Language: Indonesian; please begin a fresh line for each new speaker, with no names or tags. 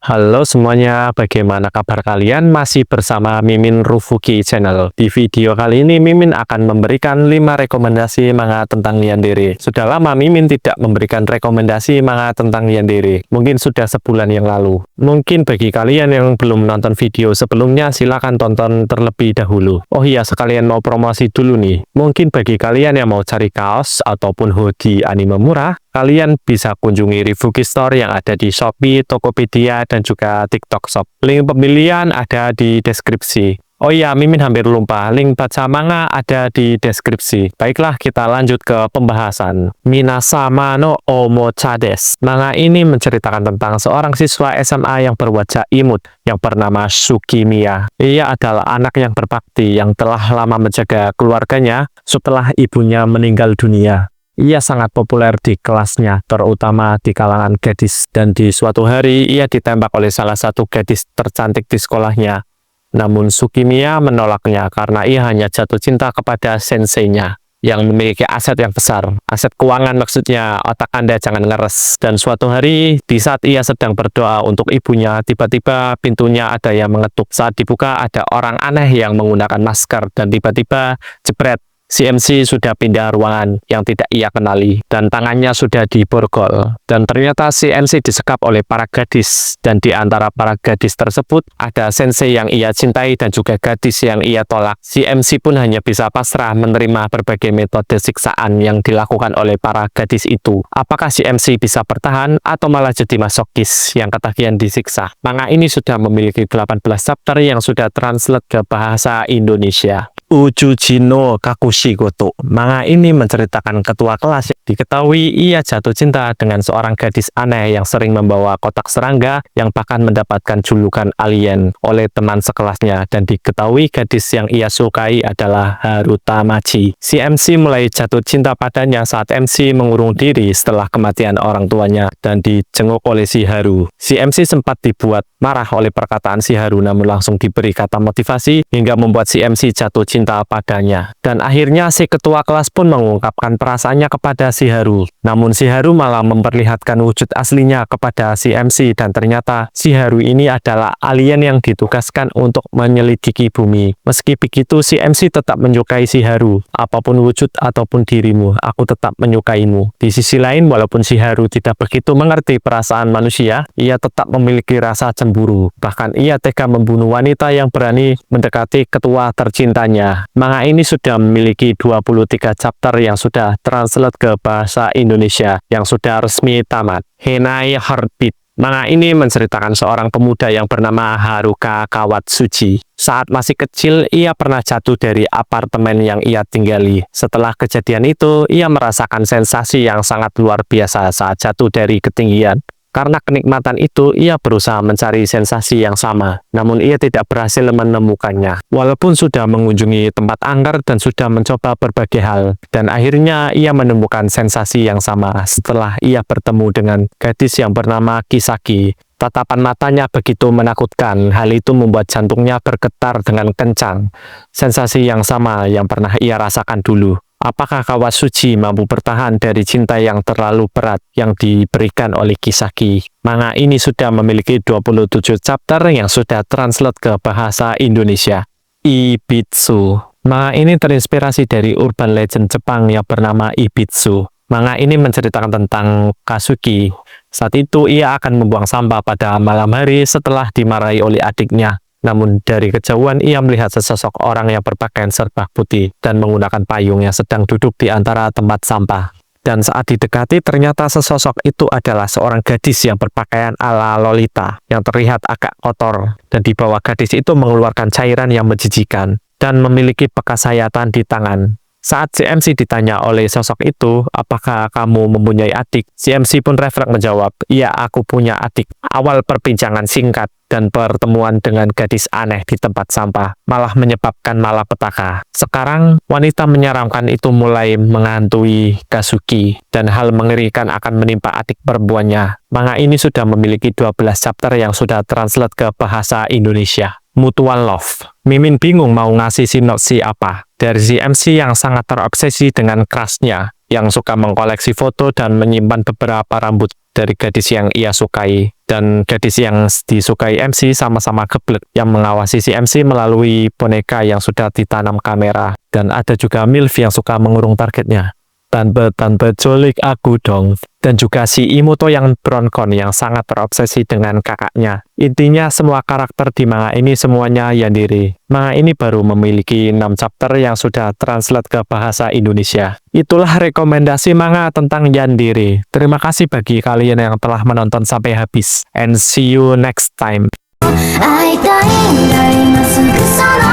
Halo semuanya, bagaimana kabar kalian? Masih bersama Mimin Rufuki Channel. Di video kali ini Mimin akan memberikan 5 rekomendasi manga tentang Yandere. Sudah lama Mimin tidak memberikan rekomendasi manga tentang Yandere. Mungkin sudah sebulan yang lalu. Mungkin bagi kalian yang belum nonton video sebelumnya, silahkan tonton terlebih dahulu. Oh iya, sekalian mau promosi dulu nih. Mungkin bagi kalian yang mau cari kaos ataupun hoodie anime murah, kalian bisa kunjungi Rufuki Store yang ada di Shopee, Tokopedia, dan juga TikTok Shop. Link pembelian ada di deskripsi. Oh iya, Mimin hampir lupa, link baca manga ada di deskripsi. Baiklah, kita lanjut ke pembahasan. Minasama no Omocha desu. Manga ini menceritakan tentang seorang siswa SMA yang berwajah imut yang bernama Tsukimiya. Ia adalah anak yang berbakti yang telah lama menjaga keluarganya setelah ibunya meninggal dunia. Ia sangat populer di kelasnya, terutama di kalangan gadis, dan di suatu hari ia ditembak oleh salah satu gadis tercantik di sekolahnya. Namun Tsukimiya menolaknya karena ia hanya jatuh cinta kepada senseinya yang memiliki aset yang besar. Aset keuangan maksudnya, otak Anda jangan ngeres. Dan suatu hari, di saat ia sedang berdoa untuk ibunya, tiba-tiba pintunya ada yang mengetuk. Saat dibuka, ada orang aneh yang menggunakan masker, dan tiba-tiba jebret. Si MC sudah pindah ruangan yang tidak ia kenali dan tangannya sudah diborgol. Dan ternyata si MC disekap oleh para gadis, dan di antara para gadis tersebut ada sensei yang ia cintai dan juga gadis yang ia tolak. Si MC pun hanya bisa pasrah menerima berbagai metode siksaan yang dilakukan oleh para gadis itu. Apakah si MC bisa bertahan atau malah jadi masokis yang ketagihan disiksa? Manga ini sudah memiliki 18 chapter yang sudah translate ke bahasa Indonesia. Ujuji no Kakushigoto. Manga ini menceritakan ketua kelas yang diketahui ia jatuh cinta dengan seorang gadis aneh yang sering membawa kotak serangga yang bahkan mendapatkan julukan alien oleh teman sekelasnya, dan diketahui gadis yang ia sukai adalah Haruta Machi. Si MC mulai jatuh cinta padanya saat MC mengurung diri setelah kematian orang tuanya dan dijenguk oleh si Haru. Si MC sempat dibuat marah oleh perkataan si Haru, namun langsung diberi kata motivasi hingga membuat si MC jatuh cinta padanya. Dan akhirnya si ketua kelas pun mengungkapkan perasaannya kepada si Haru. Namun si Haru malah memperlihatkan wujud aslinya kepada si MC, dan ternyata si Haru ini adalah alien yang ditugaskan untuk menyelidiki bumi. Meski begitu, si MC tetap menyukai si Haru. Apapun wujud ataupun dirimu, aku tetap menyukaimu. Di sisi lain, walaupun si Haru tidak begitu mengerti perasaan manusia, ia tetap memiliki rasa cemburu. Bahkan ia tega membunuh wanita yang berani mendekati ketua tercintanya. Manga ini sudah memiliki 23 chapter yang sudah translate ke bahasa Indonesia yang sudah resmi tamat. Henai Heartbeat. Manga ini menceritakan seorang pemuda yang bernama Haruka Kawatsuchi. Saat masih kecil, ia pernah jatuh dari apartemen yang ia tinggali. Setelah kejadian itu, ia merasakan sensasi yang sangat luar biasa saat jatuh dari ketinggian. Karena kenikmatan itu, ia berusaha mencari sensasi yang sama, namun ia tidak berhasil menemukannya. Walaupun sudah mengunjungi tempat angker dan sudah mencoba berbagai hal, dan akhirnya ia menemukan sensasi yang sama setelah ia bertemu dengan gadis yang bernama Kisaki. Tatapan matanya begitu menakutkan, hal itu membuat jantungnya bergetar dengan kencang. Sensasi yang sama yang pernah ia rasakan dulu. Apakah Kawatsuchi mampu bertahan dari cinta yang terlalu berat yang diberikan oleh Kisaki? Manga ini sudah memiliki 27 chapter yang sudah translate ke bahasa Indonesia. Ibitsu. Manga ini terinspirasi dari urban legend Jepang yang bernama Ibitsu. Manga ini menceritakan tentang Kazuki. Saat itu ia akan membuang sampah pada malam hari setelah dimarahi oleh adiknya. Namun dari kejauhan ia melihat sesosok orang yang berpakaian serba putih dan menggunakan payung yang sedang duduk di antara tempat sampah. Dan saat didekati, ternyata sesosok itu adalah seorang gadis yang berpakaian ala Lolita yang terlihat agak kotor, dan di bawah gadis itu mengeluarkan cairan yang menjijikan dan memiliki bekas sayatan di tangan. Saat si MC ditanya oleh sosok itu, apakah kamu mempunyai adik? Si MC pun refleks menjawab, iya, aku punya adik. Awal perbincangan singkat dan pertemuan dengan gadis aneh di tempat sampah malah menyebabkan malapetaka. Sekarang, wanita menyeramkan itu mulai menghantui Kazuki, dan hal mengerikan akan menimpa adik perempuannya. Manga ini sudah memiliki 12 chapter yang sudah translate ke bahasa Indonesia. Mutual Love. Mimin bingung mau ngasih sinopsi apa. Dari si MC yang sangat terobsesi dengan crushnya, yang suka mengkoleksi foto dan menyimpan beberapa rambut dari gadis yang ia sukai. Dan gadis yang disukai MC sama-sama geblek yang mengawasi si MC melalui boneka yang sudah ditanam kamera. Dan ada juga MILF yang suka mengurung targetnya. Tante culik aku dong. Dan juga si Imoto yang broncon yang sangat terobsesi dengan kakaknya. Intinya semua karakter di manga ini semuanya yandere. Manga ini baru memiliki 6 chapter yang sudah translate ke bahasa Indonesia. Itulah rekomendasi manga tentang yandere. Terima kasih bagi kalian yang telah menonton sampai habis. And see you next time.
会いたいんだ今すぐその